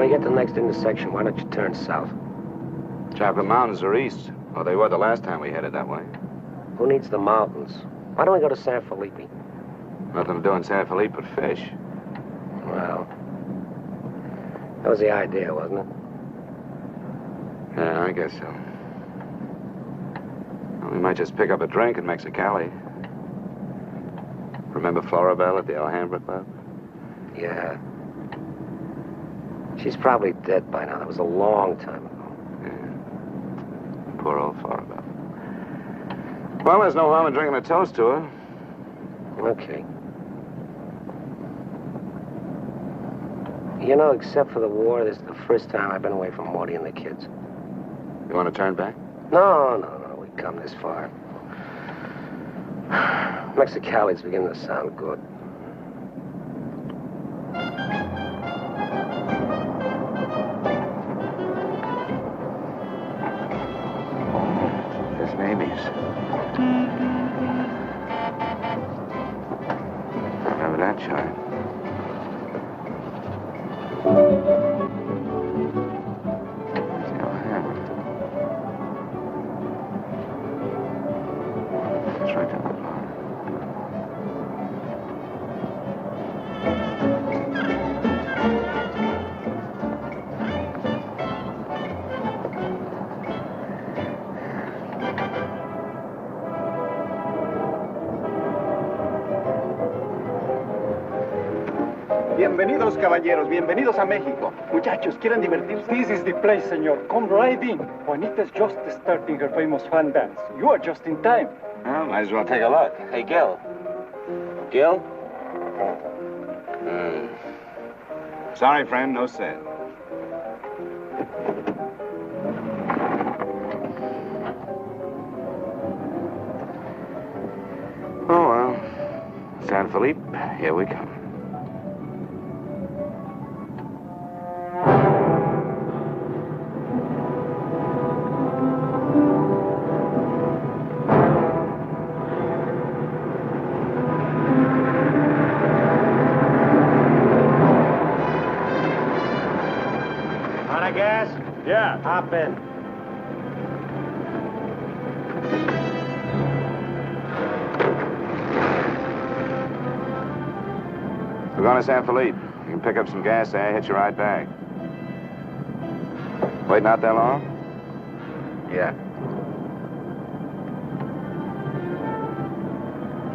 you get to the next intersection, why don't you turn south? Chocolate Mountains are east. Well, they were the last time we headed that way. Who needs the mountains? Why don't we go to San Felipe? Nothing to do in San Felipe but fish. Well, that was the idea, wasn't it? Yeah, I guess so. Well, we might just pick up a drink in Mexicali. Remember Floribel at the Alhambra Club? Yeah. She's probably dead by now. That was a long time ago. Yeah. Poor old Floribel. Well, there's no harm in drinking a toast to her. Okay. You know, except for the war, this is the first time I've been away from Morty and the kids. You want to turn back? No. We've come this far. Mexicali's beginning to sound good. There's Mamie's. Remember that chart? It's right down the bottom. Bienvenidos, caballeros. Bienvenidos a México. Muchachos, ¿quieren divertirse? This is the place, senor. Come right in. Juanita's just starting her famous fan dance. You are just in time. Well, might as well take a look. Hey, Gil. Gil? Sorry, friend, no sale. Oh, well. San Felipe, here we come. Gas? Yeah. Hop in. We're going to San Felipe. You can pick up some gas there, hit you right back. Waiting out there long? Yeah.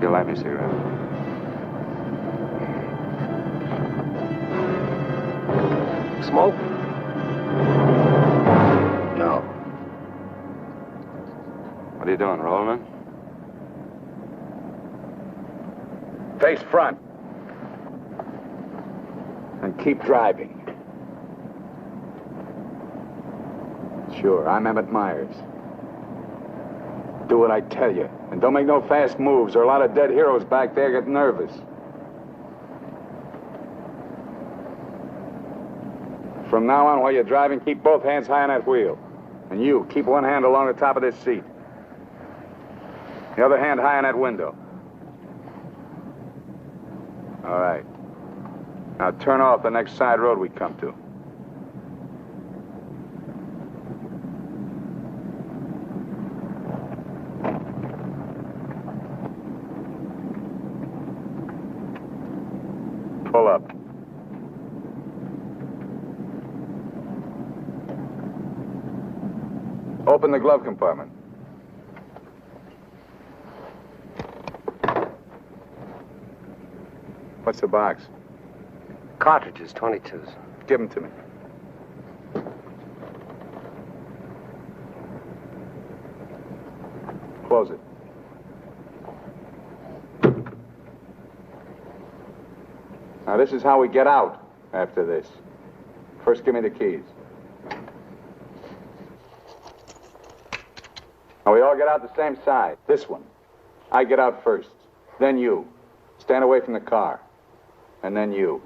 You'll light me a cigarette. Smoke? No. What are you doing, rolling it? Face front. And keep driving. Sure, I'm Emmett Myers. Do what I tell you. And don't make no fast moves, or a lot of dead heroes back there get nervous. From now on, while you're driving, keep both hands high on that wheel. And you, keep one hand along the top of this seat. The other hand high on that window. All right. Now turn off the next side road we come to. Pull up. Open the glove compartment. What's the box? Cartridges, 22s. Give them to me. Close it. Now, this is how we get out after this. First, give me the keys. Now, we all get out the same side. This one. I get out first. Then you. Stand away from the car. And then you.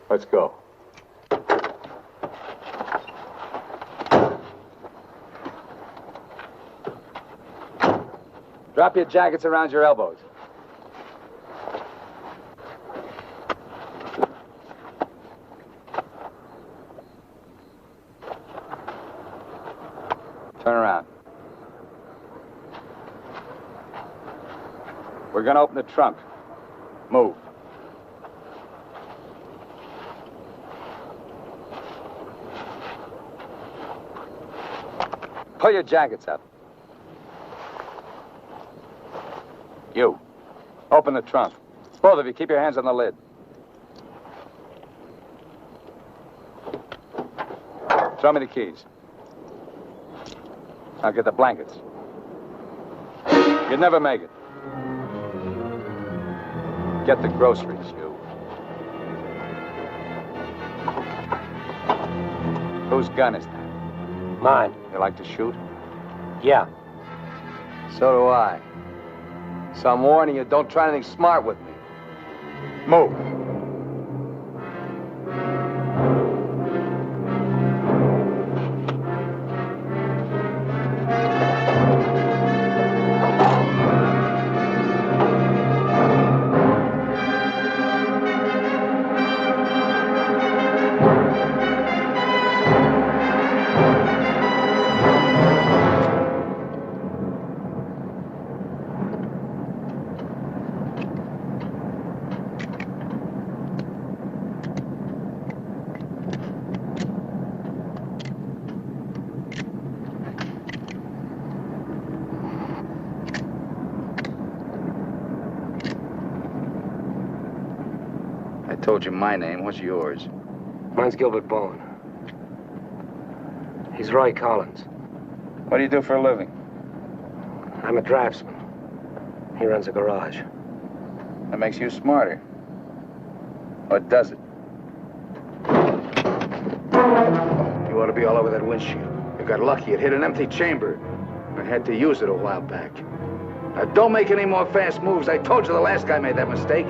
Let's go. Drop your jackets around your elbows. We're gonna open the trunk. Move. Pull your jackets up. You. Open the trunk. Both of you, keep your hands on the lid. Throw me the keys. I'll get the blankets. You'd never make it. Get the groceries, you. Whose gun is that? Mine. You like to shoot? Yeah. So do I. So I'm warning you, don't try anything smart with me. Move. I told you my name. What's yours? Mine's Gilbert Bowen. He's Roy Collins. What do you do for a living? I'm a draftsman. He runs a garage. That makes you smarter. Or does it? You ought to be all over that windshield. You got lucky. It hit an empty chamber. I had to use it a while back. Now, don't make any more fast moves. I told you the last guy made that mistake.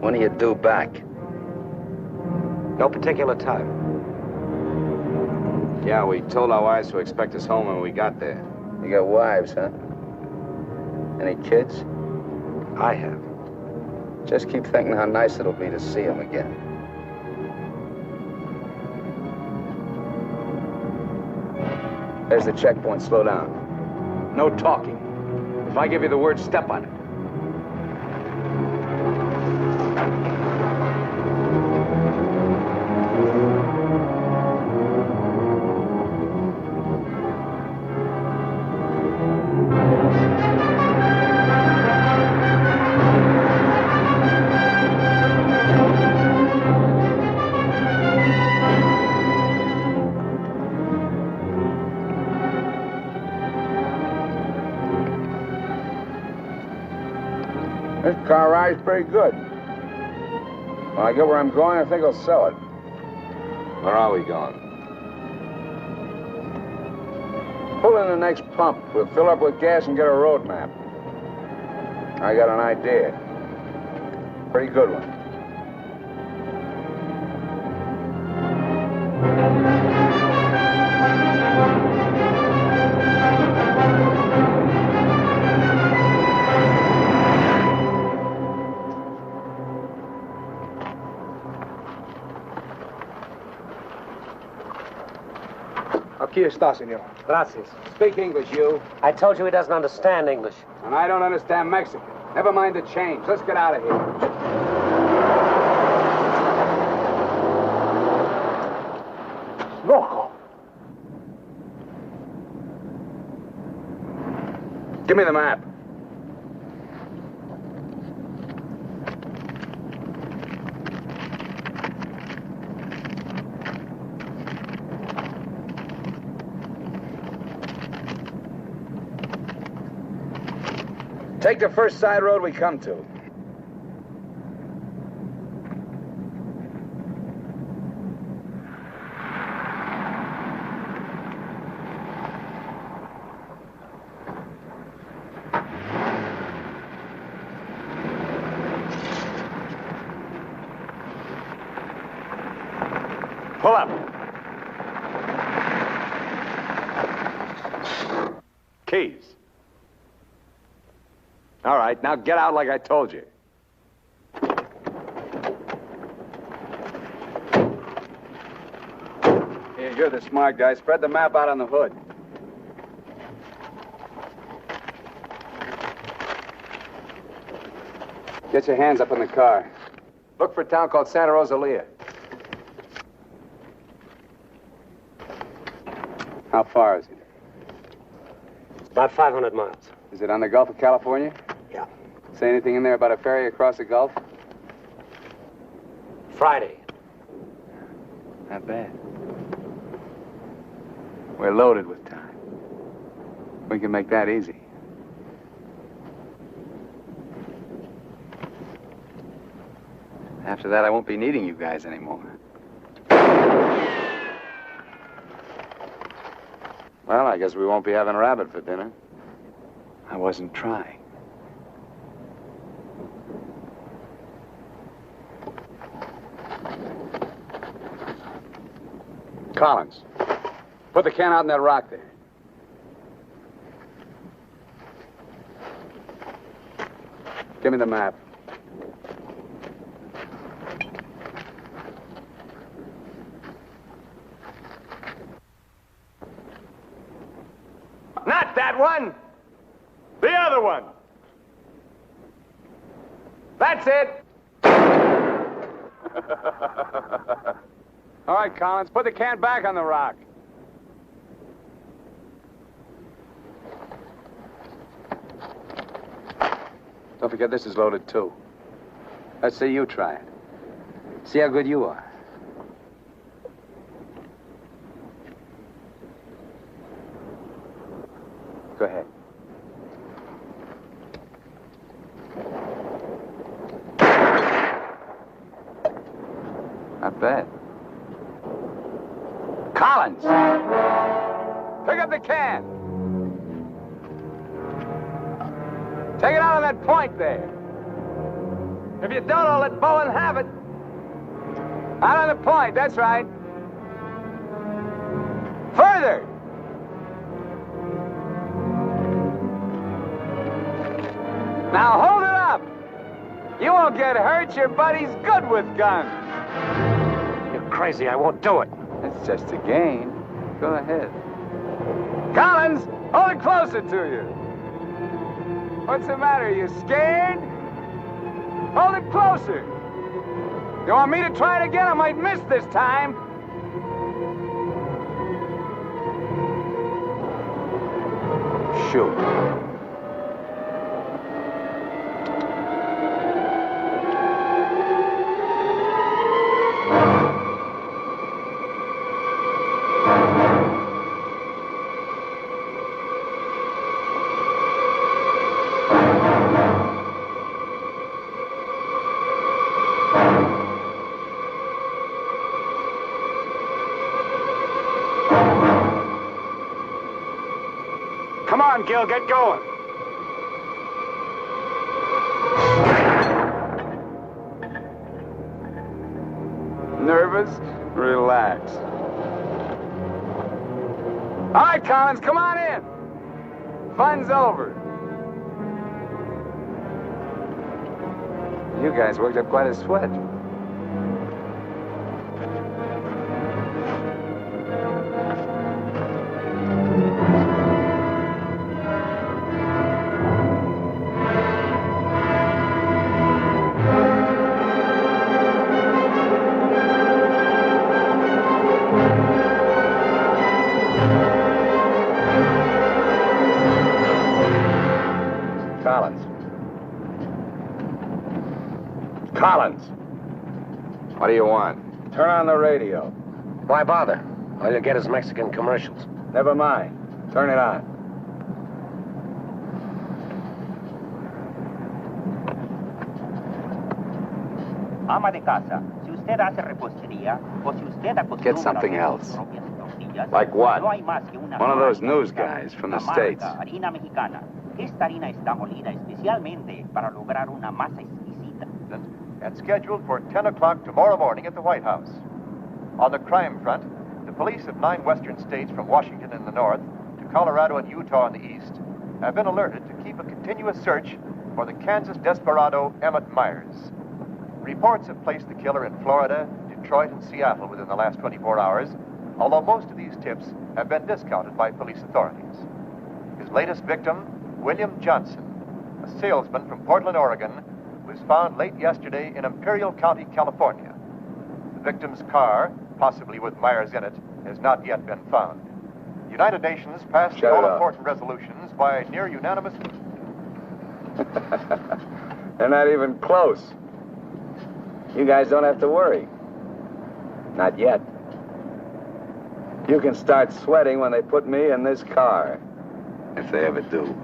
When are you due back? No particular time. Yeah, we told our wives to expect us home when we got there. You got wives, huh? Any kids? I have. Just keep thinking how nice it'll be to see them again. There's the checkpoint. Slow down. No talking. If I give you the word, step on it. This car ride's pretty good. When I get where I'm going, I think I'll sell it. Where are we going? Pull in the next pump. We'll fill up with gas and get a road map. I got an idea. Pretty good one. Aquí está, senor. Gracias. Speak English, you. I told you he doesn't understand English. And I don't understand Mexican. Never mind the change. Let's get out of here. Loco. Give me the map. Take the first side road we come to. Pull up. Keys. All right, now get out like I told you. Here, you're the smart guy. Spread the map out on the hood. Get your hands up in the car. Look for a town called Santa Rosalia. How far is it? About 500 miles. Is it on the Gulf of California? Yeah. Say anything in there about a ferry across the Gulf? Friday. Not bad. We're loaded with time. We can make that easy. After that, I won't be needing you guys anymore. Well, I guess we won't be having rabbit for dinner. I wasn't trying. Collins, put the can out in that rock there. Give me the map. Not that one! The other one! That's it! All right, Collins, put the can back on the rock. Don't forget this is loaded, too. Let's see you try it. See how good you are. Go ahead. Not bad. Collins! Pick up the can! Take it out on that point there. If you don't, I'll let Bowen have it. Out on the point, that's right. Further! Now hold it up! You won't get hurt. Your buddy's good with guns. You're crazy. I won't do it. It's just a game. Go ahead. Collins, hold it closer to you. What's the matter? You scared? Hold it closer. You want me to try it again? I might miss this time. Shoot. Come on, Gil, get going. Nervous? Relax. All right, Collins, come on in. Fun's over. You guys worked up quite a sweat. Collins. What do you want? Turn on the radio. Why bother? All you'll get is Mexican commercials. Never mind. Turn it on. Ama de casa, si usted hace repostería o si usted acostumbra Get something else. sus propias tortillas, Like what? no hay más que una One of those sola news marca, guys from the la marca States. harina mexicana. Esta harina está molida especialmente para lograr una masa exquisita. And scheduled for 10 o'clock tomorrow morning at the White House. On the crime front, the police of 9 western states from Washington in the north to Colorado and Utah in the east have been alerted to keep a continuous search for the Kansas desperado Emmett Myers. Reports have placed the killer in Florida, Detroit, and Seattle within the last 24 hours, although most of these tips have been discounted by police authorities. His latest victim, William Johnson, a salesman from Portland, Oregon, was found late yesterday in Imperial County, California. The victim's car, possibly with Myers in it, has not yet been found. The United Nations passed the all-important resolutions by near unanimous... They're not even close. You guys don't have to worry. Not yet. You can start sweating when they put me in this car. If they ever do.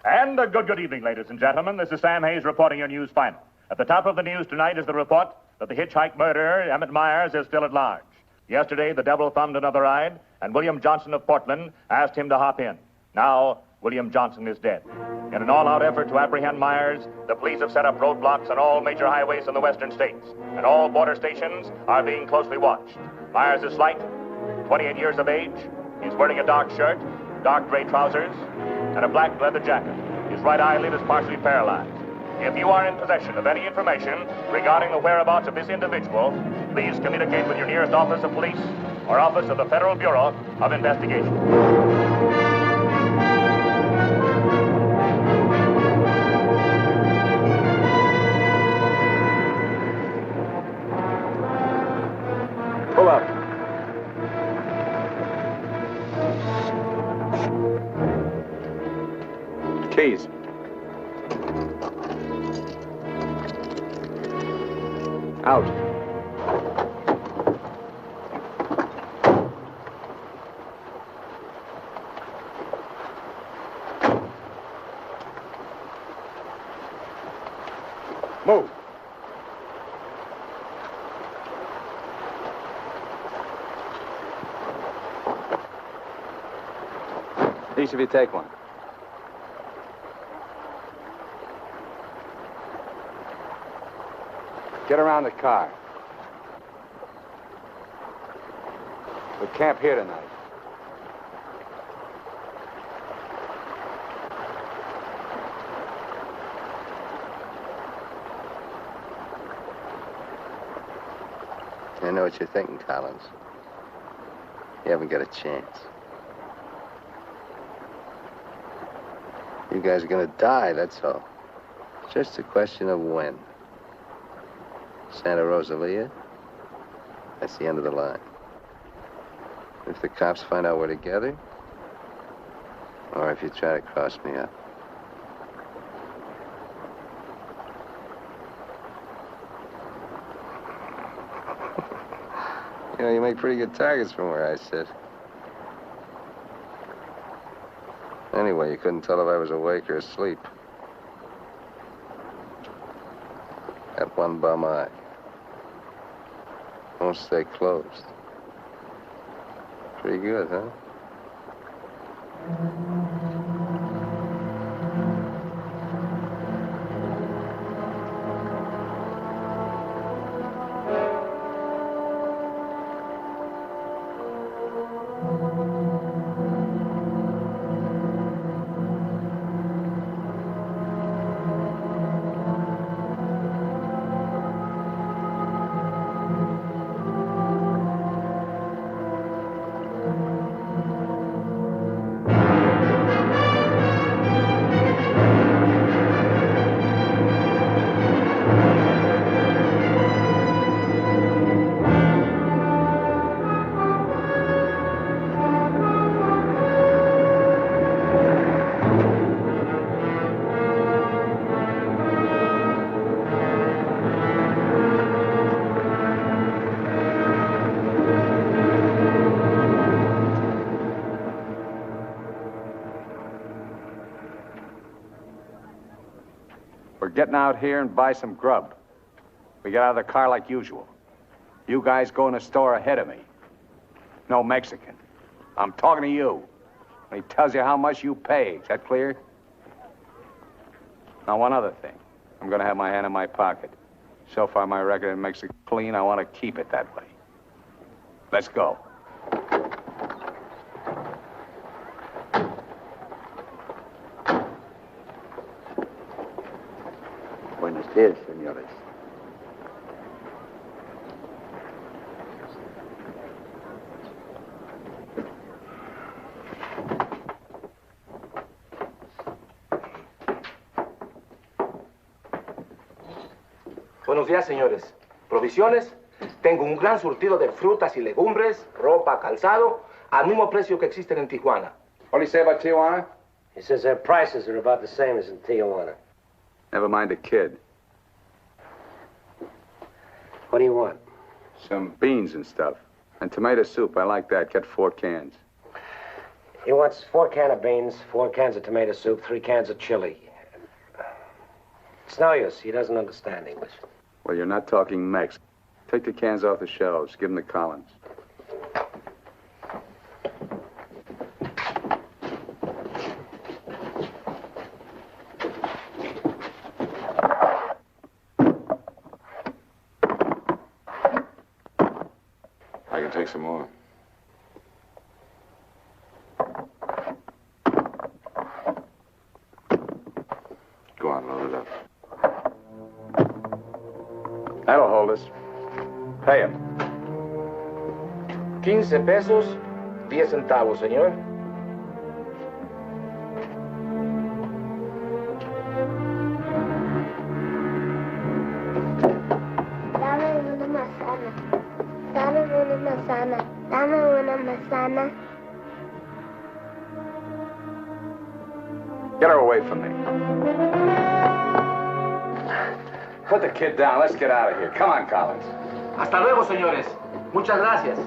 And a good evening, ladies and gentlemen. This is Sam Hayes reporting your news final. At the top of the news tonight is the report that the Hitch-Hiker murderer, Emmett Myers, is still at large. Yesterday, the devil thumbed another ride, and William Johnson of Portland asked him to hop in. Now, William Johnson is dead. In an all-out effort to apprehend Myers, the police have set up roadblocks on all major highways in the western states, and all border stations are being closely watched. Myers is slight, 28 years of age. He's wearing a dark shirt, dark gray trousers, and a black leather jacket. His right eyelid is partially paralyzed. If you are in possession of any information regarding the whereabouts of this individual, please communicate with your nearest office of police or office of the Federal Bureau of Investigation. Pull up. Keys. Out. Move. Each of you take one. Get around the car. We camp here tonight. I know what you're thinking, Collins. You haven't got a chance. You guys are gonna die, that's all. It's just a question of when. Santa Rosalia, that's the end of the line. If the cops find out we're together, or if you try to cross me up. You know, you make pretty good targets from where I sit. Anyway, you couldn't tell if I was awake or asleep. That one bum eye. Won't stay closed. Pretty good, huh? We're getting out here and buy some grub. We get out of the car like usual. You guys go in the store ahead of me. No Mexican. I'm talking to you. And he tells you how much you pay. Is that clear? Now, one other thing. I'm gonna have my hand in my pocket. So far, my record in Mexico clean. I want to keep it that way. Let's go. Buenos días, señores. Buenos días, señores. ¿Provisiones? Tengo un gran surtido de frutas y legumbres, ropa, calzado, al mismo precio que existen en Tijuana. What do you say about Tijuana? He says their prices are about the same as in Tijuana. Never mind the kid. What do you want? Some beans and stuff. And tomato soup. I like that. Get 4 cans. He wants 4 cans of beans, 4 cans of tomato soup, 3 cans of chili. It's no use. He doesn't understand English. Well, you're not talking Mex. Take the cans off the shelves. Give them to Collins. I can take some more. Go on, load it up. That'll hold us. Pay him. 15 pesos, 10 centavos, señor. Dame una manzana. Dame una manzana. Dame una manzana. Get her away from me. Put the kid down. Let's get out of here. Come on, Collins. Hasta luego, señores. Muchas gracias.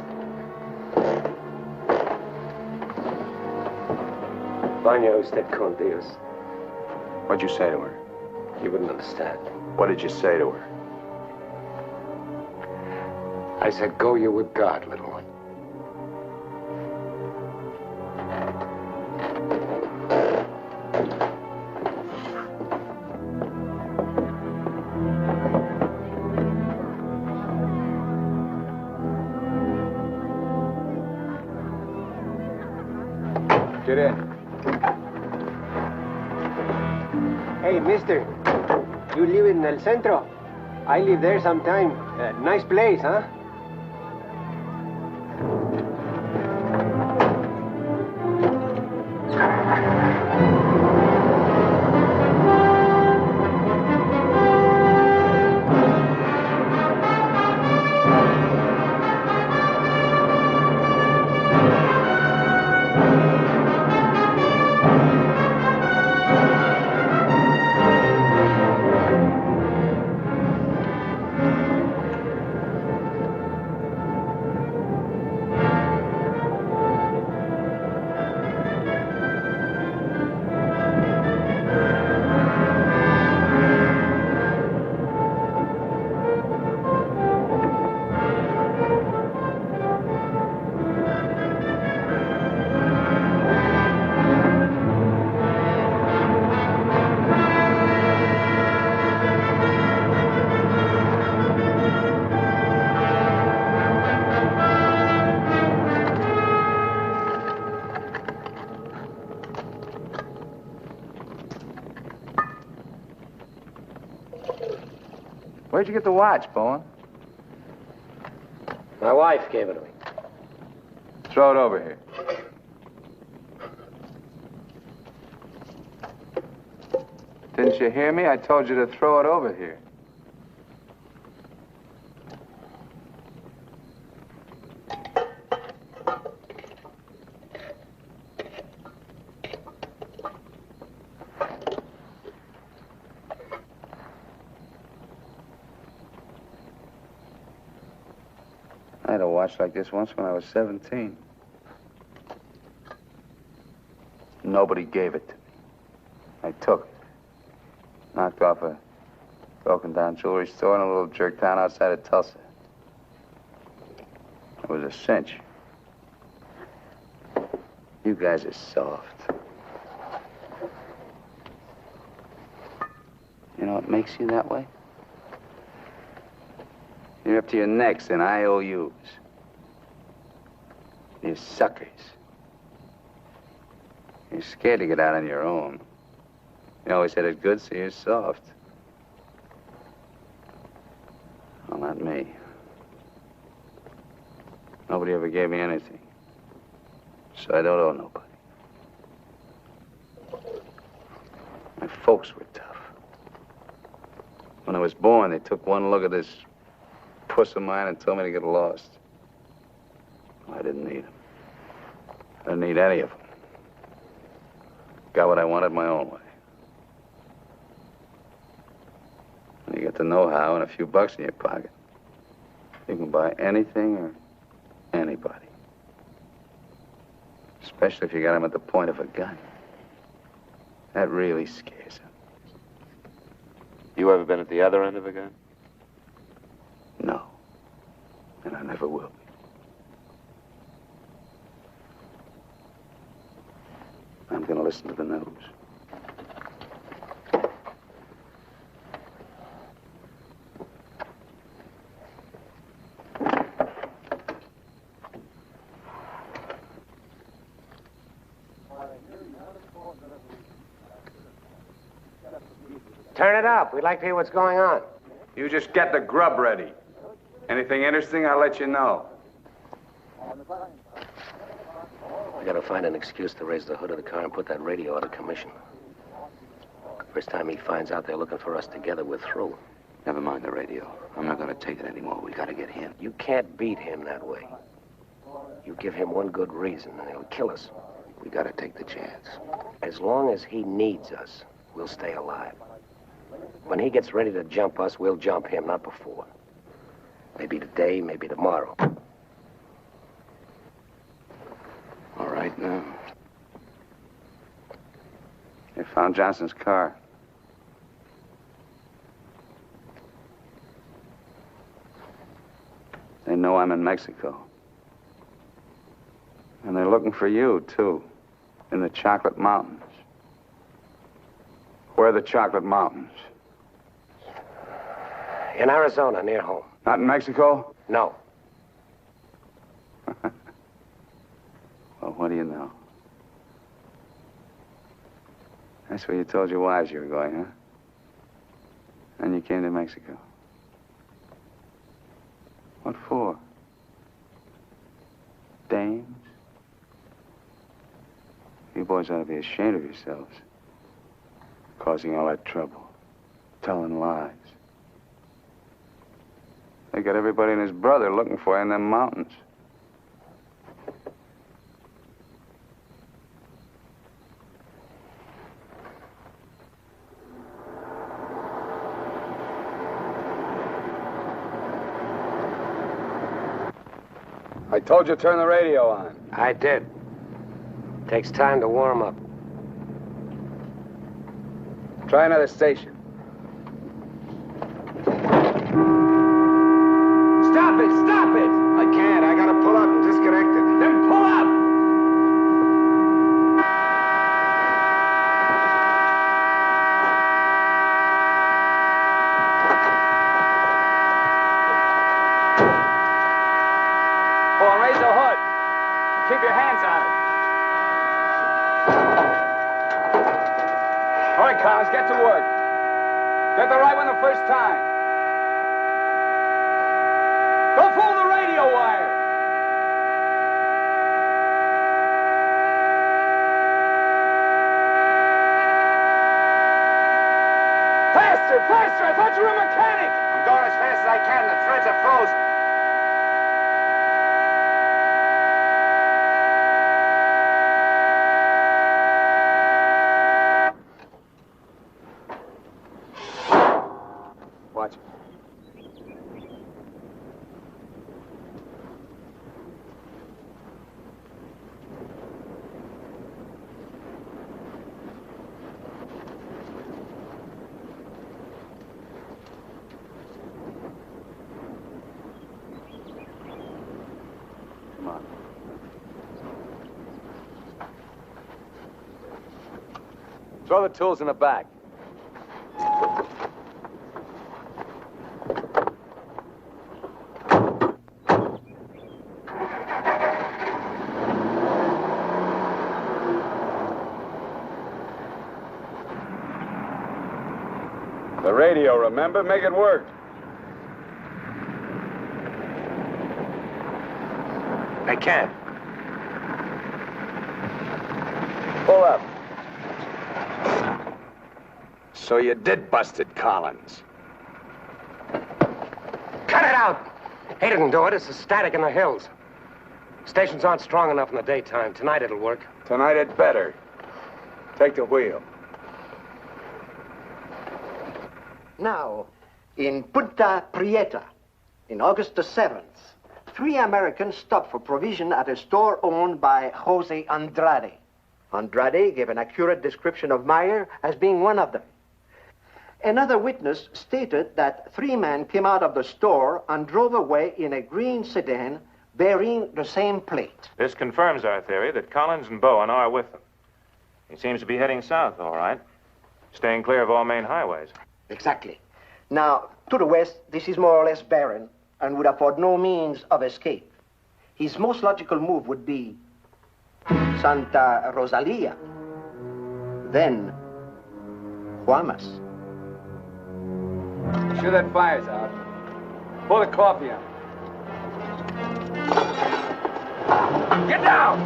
Vaya usted con Dios. What'd you say to her? You wouldn't understand. What did you say to her? I said, go you with God, little one. Get in. Hey, mister. You live in El Centro? I live there sometime. Nice place, huh? Where'd you get the watch, Bowen? My wife gave it to me. Throw it over here. Didn't you hear me? I told you to throw it over here. I had a watch like this once when I was 17. Nobody gave it to me. I took it. Knocked off a broken-down jewelry store in a little jerk town outside of Tulsa. It was a cinch. You guys are soft. You know, it makes you that way? You're up to your necks in IOUs. You're suckers. You're scared to get out on your own. You always had it good, so you're soft. Well, not me. Nobody ever gave me anything. So I don't owe nobody. My folks were tough. When I was born, they took one look at this puss of mine and told me to get lost. Well, I didn't need them. I didn't need any of them. Got what I wanted my own way. When you get the know-how and a few bucks in your pocket, you can buy anything or anybody. Especially if you got them at the point of a gun. That really scares them. You ever been at the other end of a gun? No. And I never will be. I'm gonna listen to the news. Turn it up. We'd like to hear what's going on. You just get the grub ready. Anything interesting, I'll let you know. I gotta find an excuse to raise the hood of the car and put that radio out of commission. First time he finds out they're looking for us together, we're through. Never mind the radio. I'm not gonna take it anymore. We gotta get him. You can't beat him that way. You give him one good reason and he'll kill us. We gotta take the chance. As long as he needs us, we'll stay alive. When he gets ready to jump us, we'll jump him, not before. Maybe today, maybe tomorrow. All right, now. They found Johnson's car. They know I'm in Mexico. And they're looking for you, too, in the Chocolate Mountains. Where are the Chocolate Mountains? In Arizona, near home. Not in Mexico? No. Well, what do you know? That's where you told your wives you were going, huh? And you came to Mexico. What for? Dames? You boys ought to be ashamed of yourselves. Causing all that trouble. Telling lies. They got everybody and his brother looking for you in them mountains. I told you to turn the radio on. I did. Takes time to warm up. Try another station. Stop it! Stop it! I can't. I gotta pull up and disconnect it. Then pull up! Oh, raise the hood. Keep your hands on it. All right, Collins, get to work. Get the right one the first time. Don't fool the radio wire. Faster, faster! I thought you were a mechanic. I'm going as fast as I can. The threads are frozen. Watch it. Come on. Throw the tools in the back. The radio, remember? Make it work. I can't. Pull up. So you did bust it, Collins. Cut it out! He didn't do it. It's the static in the hills. Stations aren't strong enough in the daytime. Tonight it'll work. Tonight it better. Take the wheel. Now, in Punta Prieta, in August the 7th, 3 Americans stopped for provision at a store owned by Jose Andrade. Andrade gave an accurate description of Meyer as being one of them. Another witness stated that 3 men came out of the store and drove away in a green sedan bearing the same plate. This confirms our theory that Collins and Bowen are with them. He seems to be heading south, all right. Staying clear of all main highways. Exactly. Now, to the west, this is more or less barren and would afford no means of escape. His most logical move would be Santa Rosalia, then Guamas. Sure that fire's out. Pour the coffee on. Get down!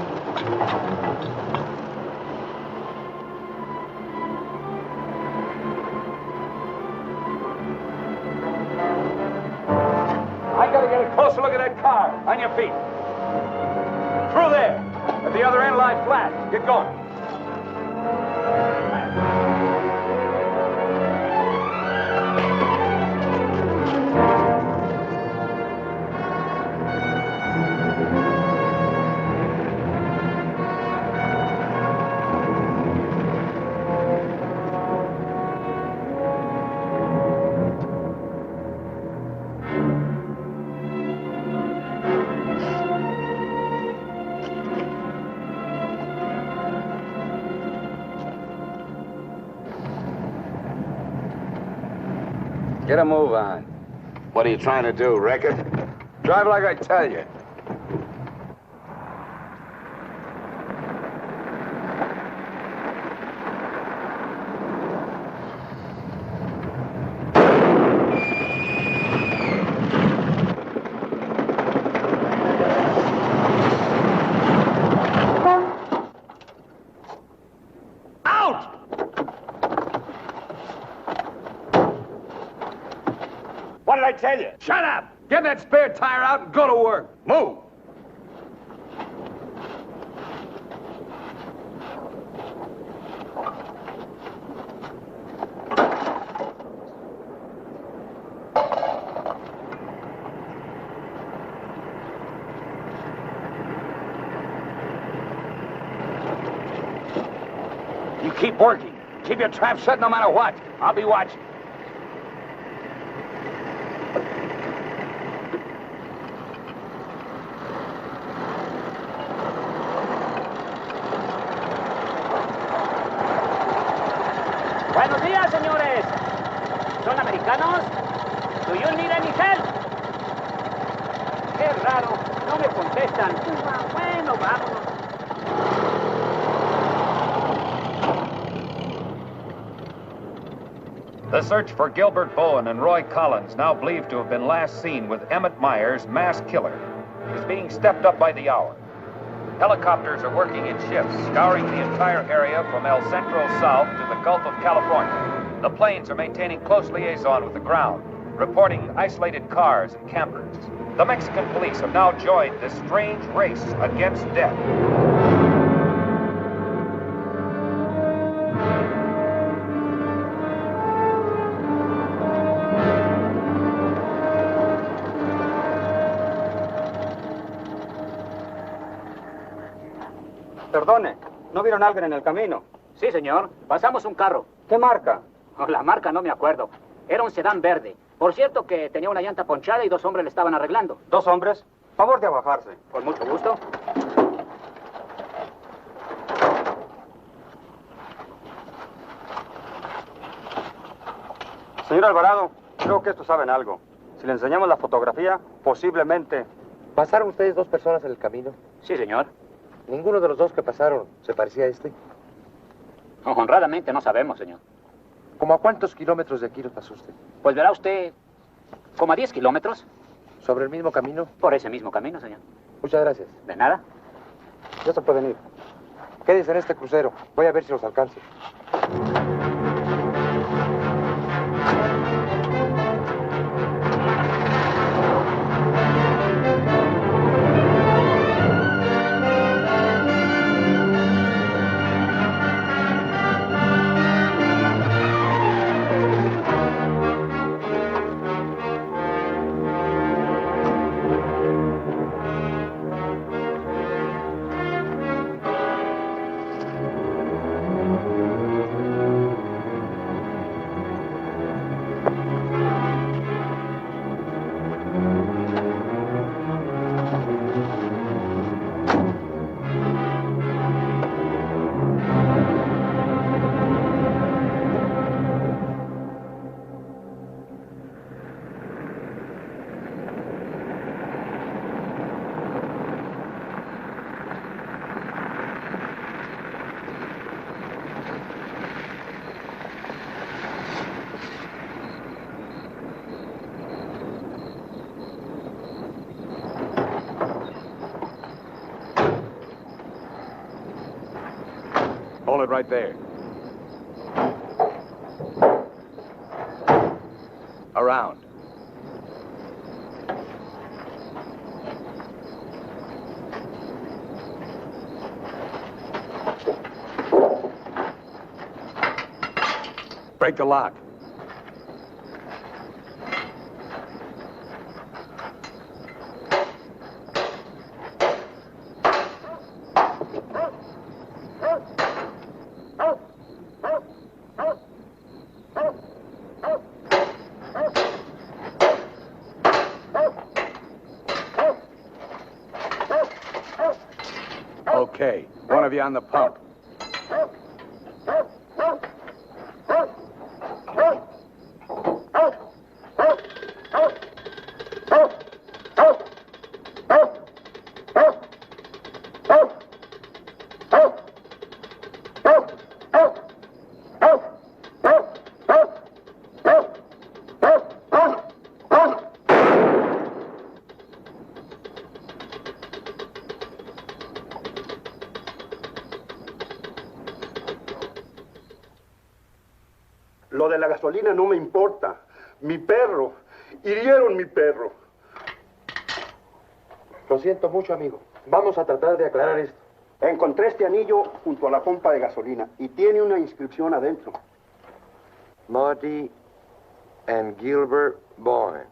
I gotta get a closer look at that car. On your feet. Through there. At the other end, lie flat. Get going. Get a move on. What are you trying to do, wreck it? Drive like I tell you. What did I tell you? Shut up! Get that spare tire out and go to work. Move! You keep working. Keep your trap shut no matter what. I'll be watching. Buenos días, señores. ¿Son americanos? Do you need any help? Qué raro, no me contestan. Bueno, vámonos. The search for Gilbert Bowen and Roy Collins, now believed to have been last seen with Emmett Myers, mass killer, is being stepped up by the hour. Helicopters are working in shifts, scouring the entire area from El Centro south to the Gulf of California. The planes are maintaining close liaison with the ground, reporting isolated cars and campers. The Mexican police have now joined this strange race against death. Perdone, ¿no vieron a alguien en el camino? Sí, señor. Pasamos un carro. ¿Qué marca? Oh, la marca no me acuerdo. Era un sedán verde. Por cierto que tenía una llanta ponchada y 2 hombres le estaban arreglando. ¿2 hombres? Favor de bajarse. Con mucho gusto. Señor Alvarado, creo que estos saben algo. Si le enseñamos la fotografía, posiblemente... ¿Pasaron ustedes 2 personas en el camino? Sí, señor. Ninguno de los 2 que pasaron se parecía a este. Honradamente no sabemos, señor. ¿Cómo a cuántos kilómetros de aquí nos pasó usted? Pues verá usted, como a 10 kilómetros. ¿Sobre el mismo camino? Por ese mismo camino, señor. Muchas gracias. De nada. Ya se pueden ir. Quédense en este crucero. Voy a ver si los alcanzo. Hold it right there. Around. Break the lock. Okay, one of you on the pump. Lo de la gasolina no me importa. Mi perro. Hirieron mi perro. Lo siento mucho, amigo. Vamos a tratar de aclarar esto. Encontré este anillo junto a la pompa de gasolina y tiene una inscripción adentro. Marty and Gilbert Bowen.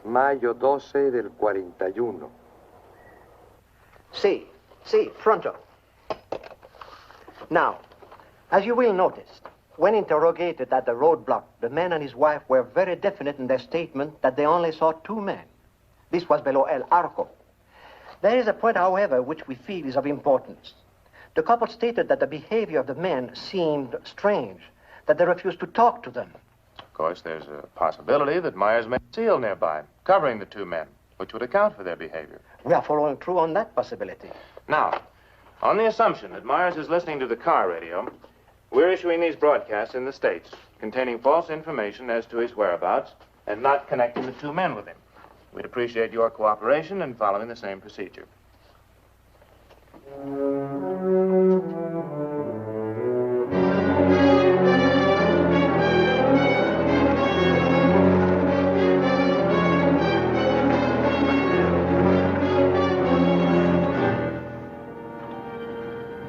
Mayo 12 del 41. Sí, pronto. Now, as you will notice, when interrogated at the roadblock, the man and his wife were very definite in their statement that they only saw two men. This was below El Arco. There is a point, however, which we feel is of importance. The couple stated that the behavior of the men seemed strange, that they refused to talk to them. Of course, there's a possibility that Myers may seal nearby, covering the two men, which would account for their behavior. We are following through on that possibility. Now, on the assumption that Myers is listening to the car radio, we're issuing these broadcasts in the States, containing false information as to his whereabouts and not connecting the two men with him. We'd appreciate your cooperation in following the same procedure.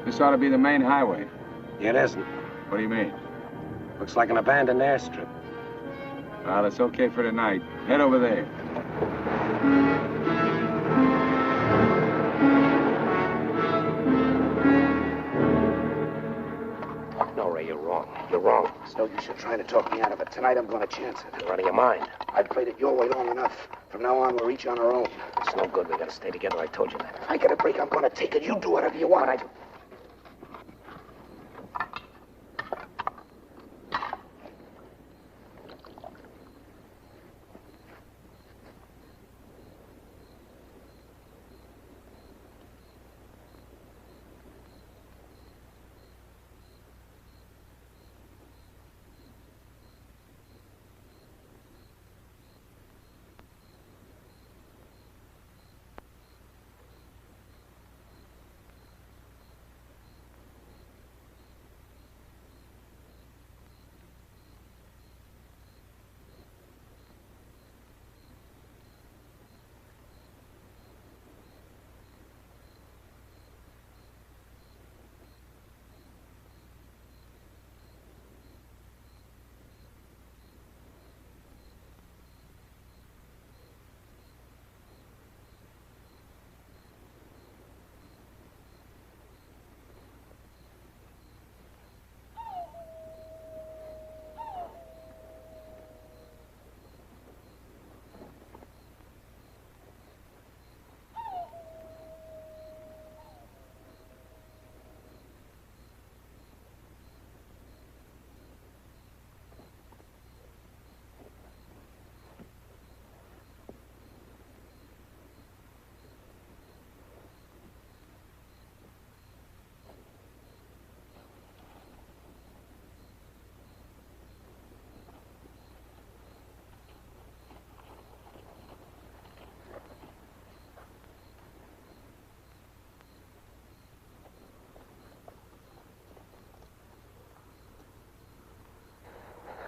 This ought to be the main highway. It isn't. What do you mean? Looks like an abandoned airstrip. Well, it's okay for tonight. Head over there. No, Ray, you're wrong. You're wrong. It's no use you trying to talk me out of it. Tonight I'm going to chance it. You're out of your mind. I've played it your way long enough. From now on, we're each on our own. It's no good. We gotta stay together. I told you that. If I get a break, I'm going to take it. You do whatever you want.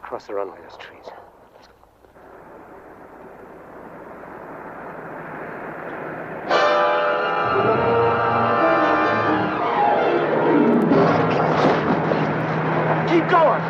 Cross the runway, those trees. Keep going!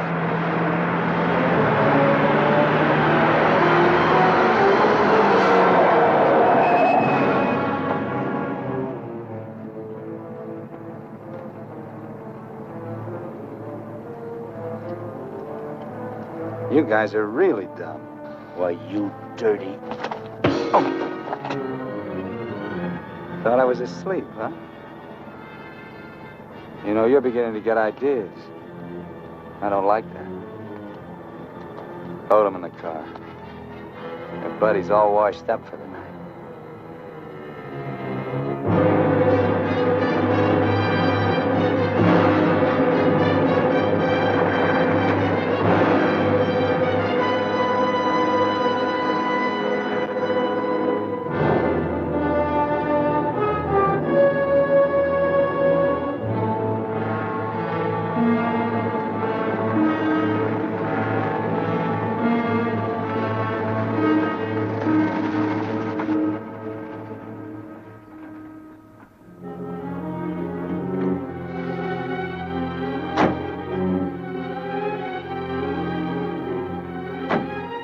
You guys are really dumb. Why, you dirty... Thought I was asleep, huh? You know, you're beginning to get ideas. I don't like that. Load him in the car. Your buddy's all washed up for the night.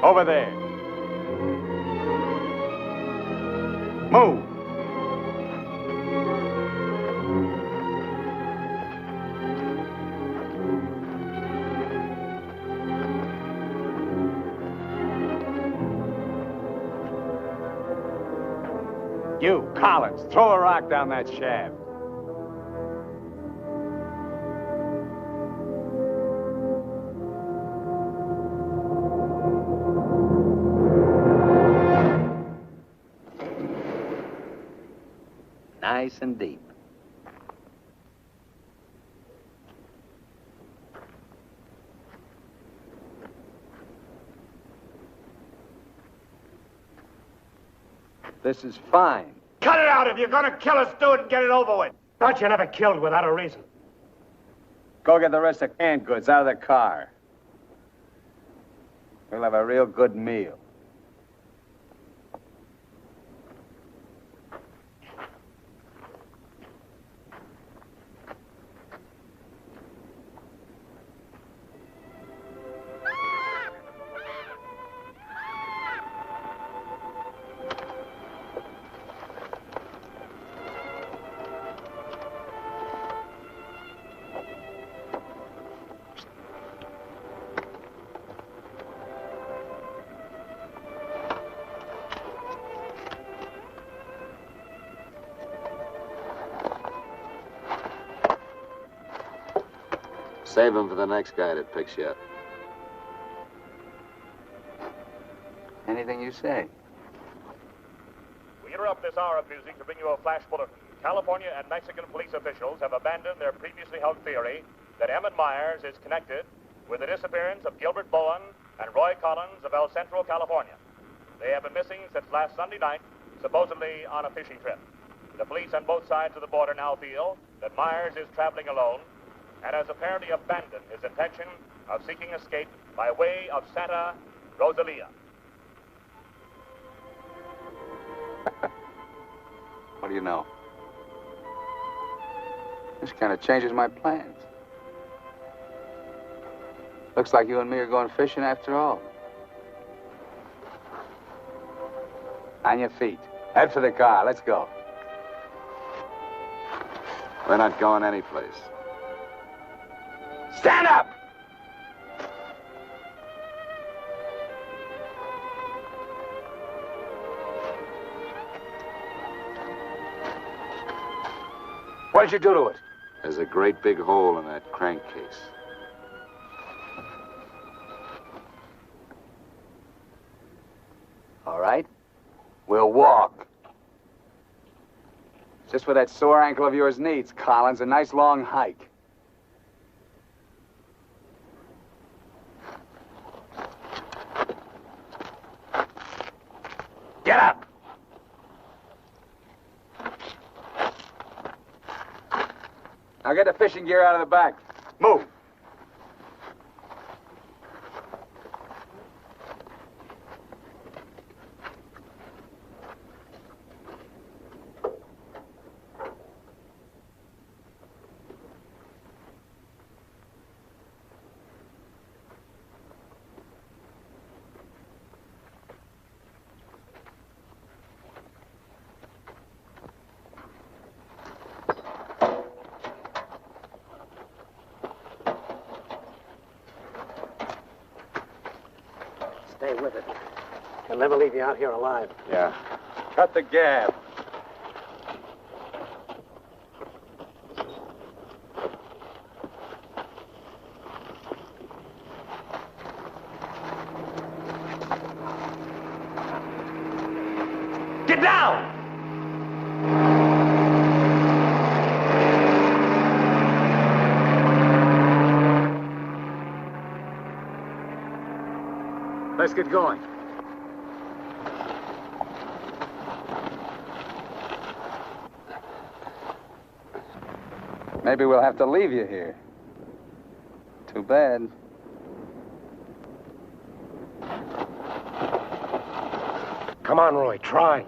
Over there. Move. You, Collins, throw a rock down that shaft. Nice and deep. This is fine. Cut it out. If you're going to kill us, do it and get it over with. Thought you never killed without a reason. Go get the rest of canned goods out of the car. We'll have a real good meal. Save him for the next guy that picks you up. Anything you say. We interrupt this hour of music to bring you a flash bulletin. California and Mexican police officials have abandoned their previously held theory that Emmett Myers is connected with the disappearance of Gilbert Bowen and Roy Collins of El Centro, California. They have been missing since last Sunday night, supposedly on a fishing trip. The police on both sides of the border now feel that Myers is traveling alone and has apparently abandoned his intention of seeking escape by way of Santa Rosalia. What do you know? This kind of changes my plans. Looks like you and me are going fishing after all. On your feet. Head for the car. Let's go. We're not going anyplace. Stand up! What did you do to it? There's a great big hole in that crankcase. All right. We'll walk. Just what that sore ankle of yours needs, Collins. A nice long hike. Get up! Now get the fishing gear out of the back. Move. stay with it. He'll never leave you out here alive. Yeah. Cut the gab. Get down! Let's get going. Maybe we'll have to leave you here. Too bad. Come on, Roy, try.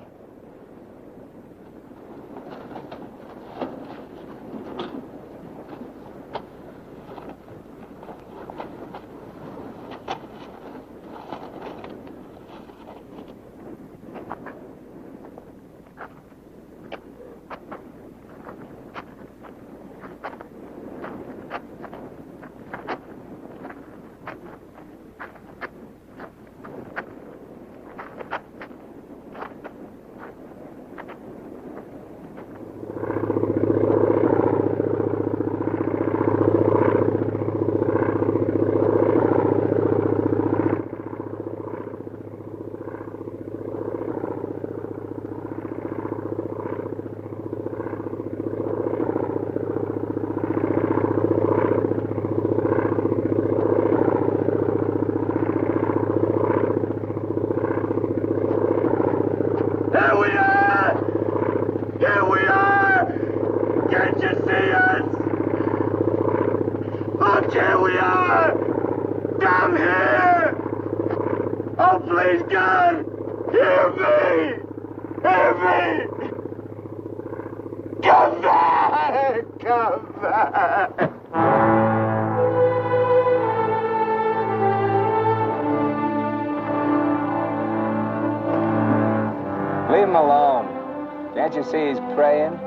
Leave him alone. Can't you see he's praying?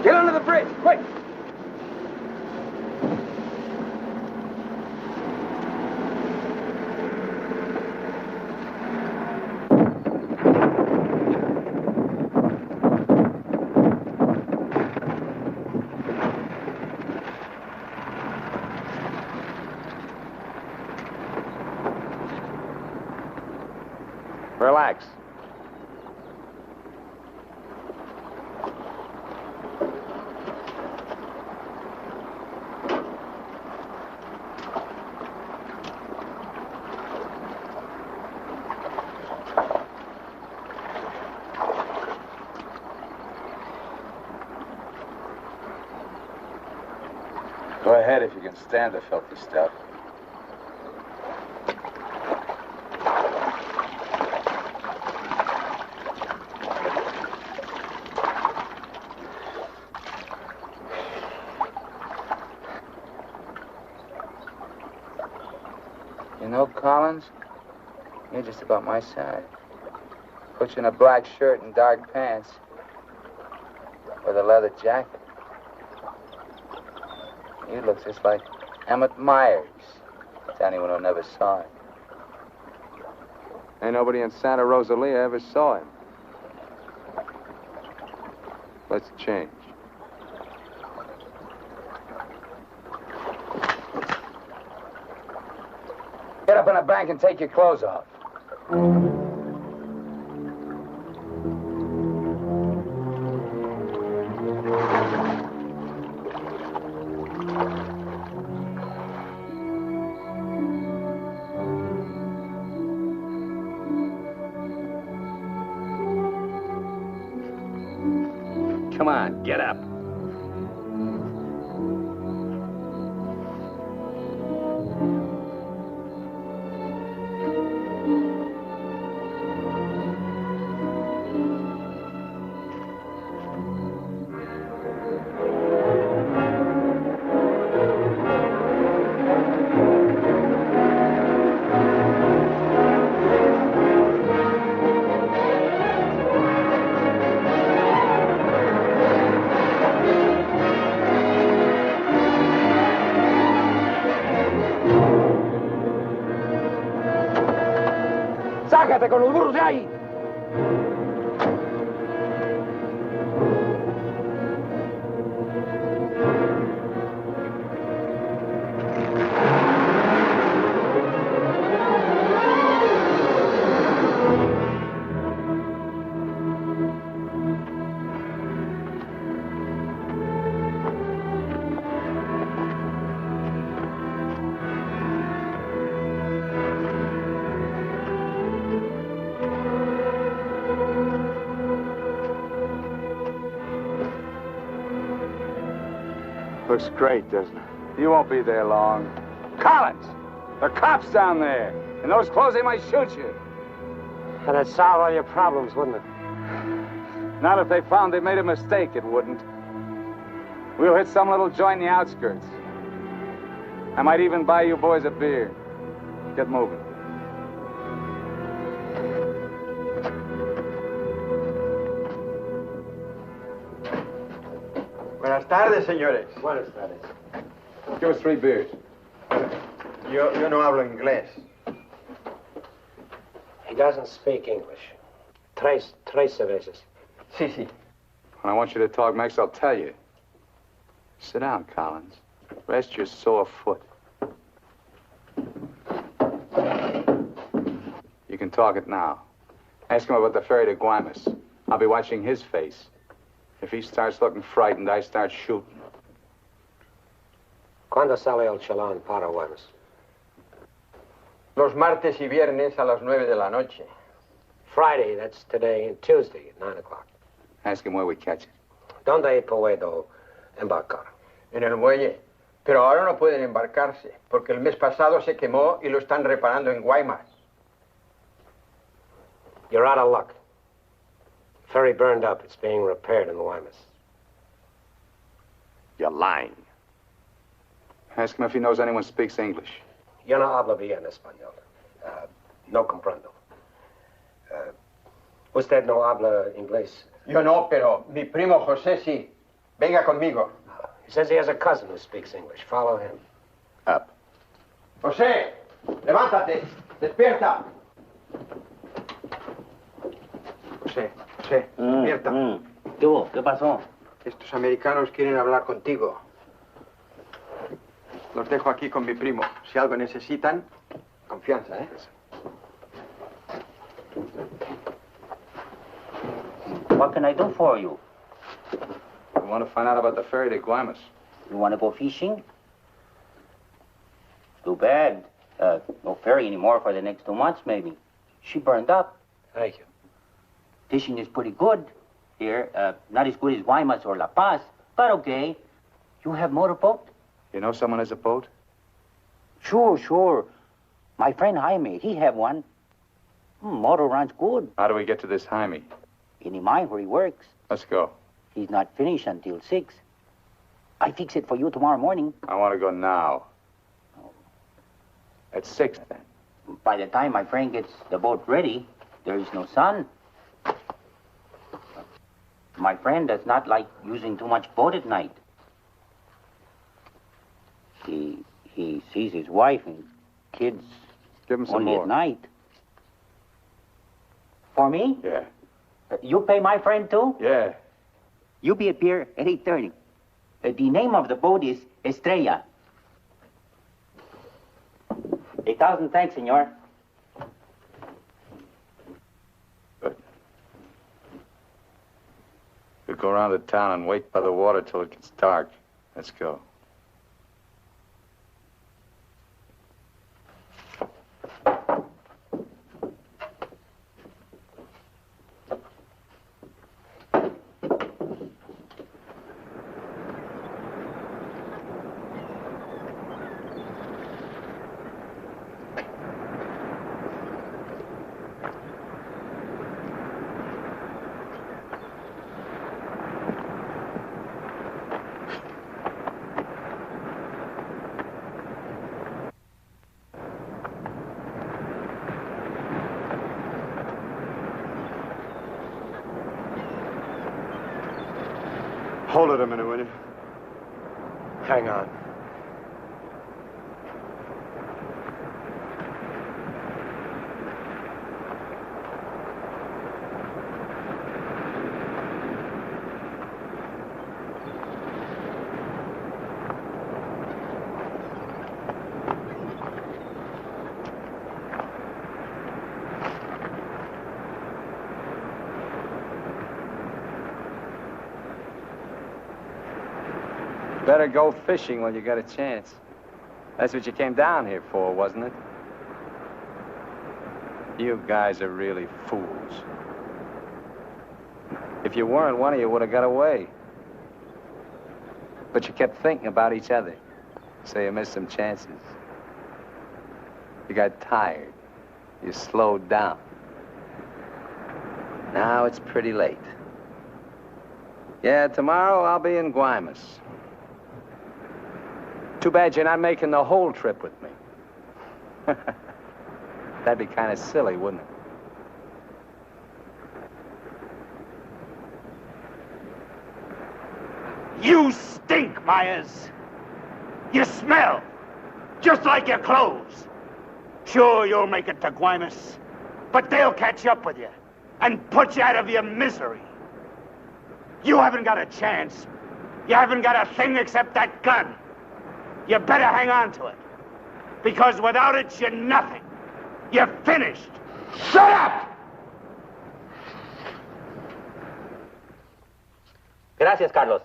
Get under the bridge, quick! Relax. Go ahead if you can stand the filthy stuff. You know, Collins, you're just about my size. Put you in a black shirt and dark pants with a leather jacket. You look just like Emmett Myers, to anyone who never saw him. Ain't nobody in Santa Rosalia ever saw him. Let's change. open a bank and take your clothes off. Come on, get up. ¡Sácate con los burros de ahí! Looks great, doesn't it? You won't be there long. Collins! The cops down there! In those clothes, they might shoot you. That'd solve all your problems, wouldn't it? Not if they found they made a mistake, it wouldn't. We'll hit some little joint in the outskirts. I might even buy you boys a beer. Get moving. Buenas tardes, señores. Buenas tardes. Give us 3 beers. Yo no hablo inglés. He doesn't speak English. Tres cervezas. Sí, sí. When I want you to talk, Max, I'll tell you. Sit down, Collins. Rest your sore foot. You can talk it now. Ask him about the ferry to Guaymas. I'll be watching his face. If he starts looking frightened, I start shooting. ¿Cuándo sale el chalán para Guaymas? Los martes y viernes a las 9 de la noche. Friday, that's today, and Tuesday at 9 o'clock. Ask him where we catch it. ¿Dónde puedo embarcar? En el muelle. Pero ahora no pueden embarcarse, porque el mes pasado se quemó y lo están reparando en Guaymas. You're out of luck. Ferry burned up. It's being repaired in the Guaymas. You're lying. Ask him if he knows anyone speaks English. Yo no hablo bien español. No comprendo. Usted no habla inglés. Yo no, pero mi primo José sí. Venga conmigo. He says he has a cousin who speaks English. Follow him. Up. José, levántate. Despierta. José, despierta. ¿Qué hubo? ¿Qué pasó? Estos americanos quieren hablar contigo. Los dejo aquí con mi primo. Si algo necesitan, confianza, ¿eh? What can I do for you? We want to find out about the ferry to Guaymas. You want to go fishing? Too bad. No ferry anymore for the next 2 months, maybe. She burned up. Thank you. Fishing is pretty good here. Not as good as Guaymas or La Paz, but okay. You have motorboat? You know someone has a boat? Sure. My friend Jaime, he have one. Motor runs good. How do we get to this Jaime? In the mine where he works. Let's go. He's not finished until 6. I fix it for you tomorrow morning. I want to go now. At 6, then. By the time my friend gets the boat ready, there is no sun. My friend does not like using too much boat at night. He sees his wife and kids Give him some only more. at night. For me? Yeah. You pay my friend too? Yeah. You be at pier at 8:30. The name of the boat is Estrella. 1,000 thanks, senor. We'll go around the town and wait by the water till it gets dark. Let's go. Hold it a minute, will you? Hang on. Better go fishing when you got a chance. That's what you came down here for, wasn't it? You guys are really fools. If you weren't, one of you would have got away. But you kept thinking about each other, so you missed some chances. You got tired. You slowed down. Now it's pretty late. Yeah, tomorrow I'll be in Guaymas. Too bad you're not making the whole trip with me. That'd be kind of silly, wouldn't it? You stink, Myers. You smell, just like your clothes. Sure, you'll make it to Guaymas, but they'll catch up with you and put you out of your misery. You haven't got a chance. You haven't got a thing except that gun. You better hang on to it, because without it, you're nothing. You're finished. Shut up! Gracias, Carlos.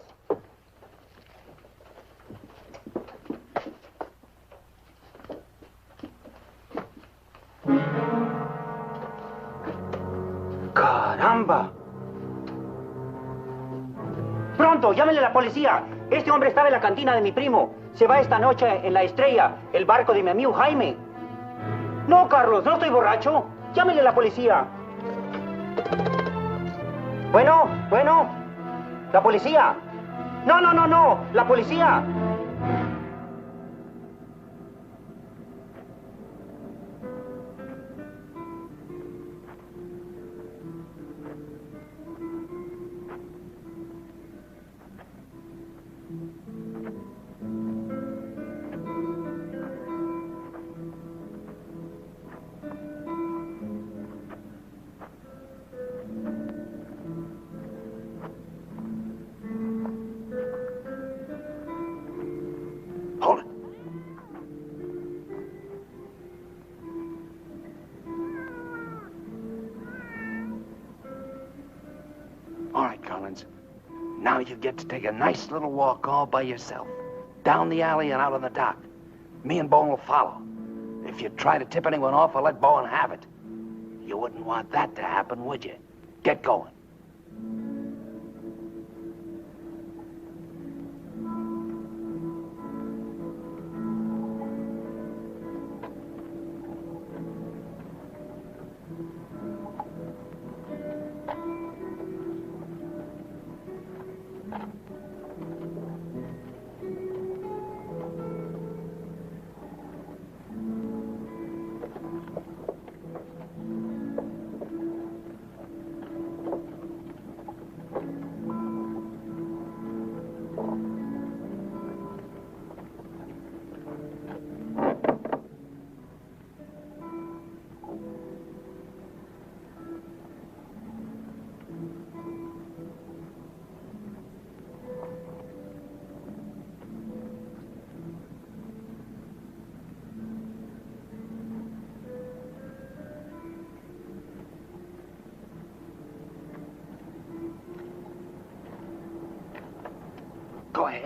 ¡Caramba! Pronto, llámenle a la policía. Este hombre estaba en la cantina de mi primo. Se va esta noche en la Estrella, el barco de mi amigo Jaime. No, Carlos, no estoy borracho. Llámenle a la policía. Bueno, la policía. No, la policía. All right, Collins. Now you get to take a nice little walk all by yourself. Down the alley and out on the dock. Me and Bowen will follow. If you try to tip anyone off, I'll let Bowen have it. You wouldn't want that to happen, would you? Get going.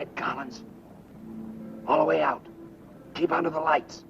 ahead, Collins. All the way out. Keep under the lights.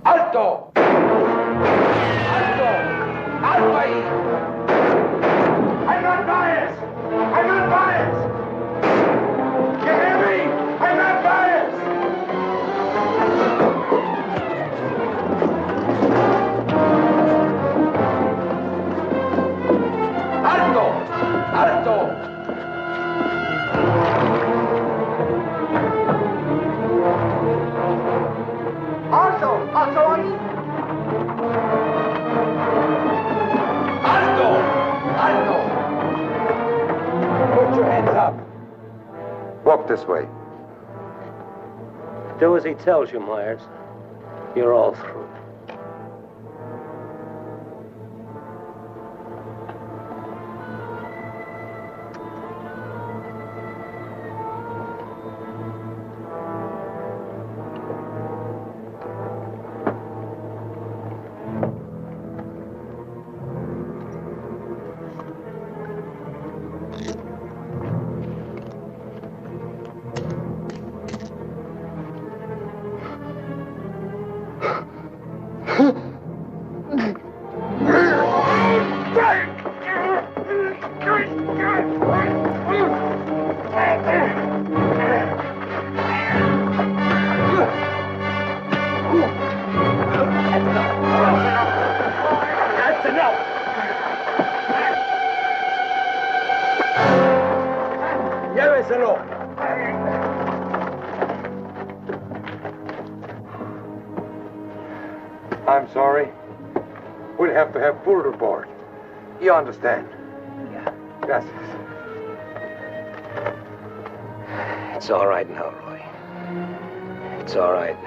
¡Alto! ¡Alto! ¡Alto ahí! I'm not biased! I'm not biased! You hear me? I'm not biased! ¡Alto! ¡Alto! ¡Alto ahí! ¡Alto! ¡Alto! Put your hands up. Walk this way. Do as he tells you, Myers. You're all through. Lléveselo. I'm sorry. We'll have to have full report. You understand? Yeah. Gracias. It's all right now, Roy. It's all right.